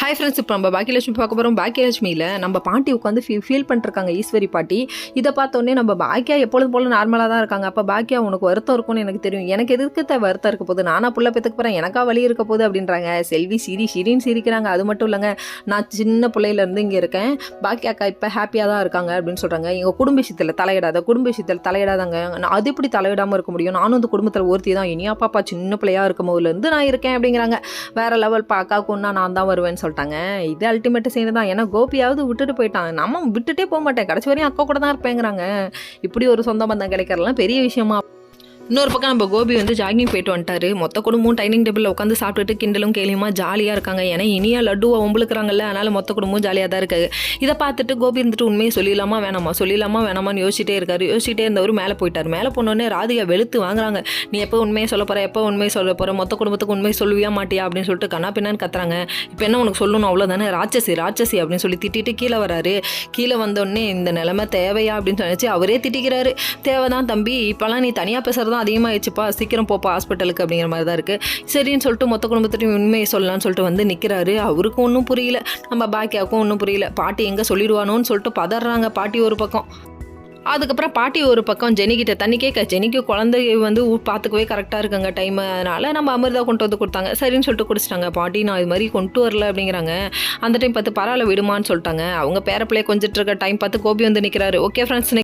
Hi friends, இப்போ நம்ம பாக்கியலட்சுமி பார்க்க போகிறோம். பாக்கியலட்சுமியில் நம்ம பாட்டி உட்காந்து ஃபீல் பண்ணிருக்காங்க, ஈஸ்வரி பாட்டி. இதை பார்த்தோன்னே நம்ம பாக்கியா எப்பொழுது போல நார்மலாக தான் இருக்காங்க. அப்போ பாக்கியா உனக்கு வருத்தம் இருக்கும்னு எனக்கு தெரியும், எனக்கு எதுக்கு வருத்தம் இருக்க போகுது, நானா புள்ள பெற்றுக்கு போகிறேன், எனக்கா வழி இருக்க போகுது அப்படின்றாங்க. செல்வி சிரின்னு சிரிக்கிறாங்க. அது மட்டும் இல்லைங்க, நான் சின்ன பிள்ளையிலேருந்து இங்கே இருக்கேன், பாக்கியாக்கா இப்போ ஹாப்பியாக தான் இருக்காங்க அப்படின்னு சொல்கிறாங்க. எங்கள் குடும்ப விஷயத்தில் தலையிடாதாங்க. நான் அது எப்படி தலையிடாமல் இருக்க முடியும், நானும் இந்த குடும்பத்தில் ஒருத்தி தான், இனியா பாப்பா சின்ன பிள்ளையாக இருக்கும் போதுலேருந்து நான் இருக்கேன் அப்படிங்கிறாங்க. வேறு லெவல் அக்காவுக்கு ஒன்றா நான் தான் வருவேன்னு சொல்லிட்டாங்க. இது அல்டிமேட் சீன் தான். ஏன்னா கோபியாவது விட்டுட்டு போயிட்டான், நம்ம விட்டுட்டே போக மாட்டேன், கடைசி வரையும் அக்கா கூட தான் இருப்பேங்கிறாங்க. இப்படி ஒரு சொந்த பந்தம் கிடைக்கிறதுலாம் பெரிய விஷயமா. இன்னொரு பக்கம் நம்ம கோபி வந்து ஜாகிங் போயிட்டு வந்துட்டாரு. மொத்த குடும்பமும் டைனிங் டேபிளில் உட்காந்து சாப்பிட்டுட்டு கிண்டலும் கேலியுமா ஜாலியாக இருக்காங்க. ஏன்னா இனியா லட்டுவை ஒம்பளுக்குறாங்கல்ல, அதனால் மொத்த குடும்பமும் ஜாலியாக தான் இருக்காது. இதை பார்த்துட்டு கோபி இருந்துட்டு உண்மையை சொல்லிடலாமா வேணாமான்னு யோசிச்சிட்டே இருந்தவர் மேலே போயிட்டார். மேலே போனோடனே ராதிகா வெளுத்து வாங்குறாங்க. நீ எப்போ உண்மையை சொல்ல போகிற, மொத்த குடும்பத்துக்கு உண்மையை சொல்லுவியா மாட்டியா அப்படின்னு சொல்லிட்டு கண்ணா பின்னான்னு கத்துறாங்க. இப்போ என்ன உனக்கு சொல்லணும், அவ்வளோதானே, ராட்சசி அப்படின்னு சொல்லி திட்டிட்டு கீழே வராரு. கீழே வந்தோடனே இந்த நிலைமை தேவையா அப்படின்னு நினச்சி அவரே திட்டிக்கிறாரு. தேவைதான் தம்பி, இப்போலாம் நீ தனியாக பேசுறது அதிகமாகிடுச்சுப்பா, சீக்கிரம் போப்பா ஹாஸ்பிட்டலுக்கு அப்படிங்கிற மாதிரி தான் இருக்குது. சரின்னு சொல்லிட்டு மொத்த குடும்பத்திட்டையும் உண்மையை சொல்லலாம்னு சொல்லிட்டு வந்து நிற்கிறாரு. அவருக்கும் ஒன்றும் புரியல, நம்ம பாக்கியாவுக்கும் ஒன்றும் புரியல. பாட்டி எங்கே சொல்லிடுவானோன்னு சொல்லிட்டு பதறாங்க. பாட்டி ஒரு பக்கம், அதுக்கப்புறம் பாட்டி ஒரு பக்கம் ஜெனிக்கிட்ட தண்ணி கேட்க, ஜெனிக்கு குழந்தை வந்து பார்த்துக்கவே கரெக்டாக இருக்குங்க டைம், அதனால் நம்ம அமிர்தா கொண்டு வந்து கொடுத்தாங்க. சரின்னு சொல்லிட்டு குடிச்சிட்டாங்க. பாட்டி நான் இது மாதிரி கொண்டு வரல அப்படிங்கிறாங்க. அந்த டைம் பார்த்து பரவாயில்ல விடுமான்னு சொல்லிட்டாங்க. அவங்க பேரப்பிள்ளையை கொஞ்சிட்டு இருக்க டைம் பார்த்து கோபி வந்து நிற்கிறாரு. Okay friends.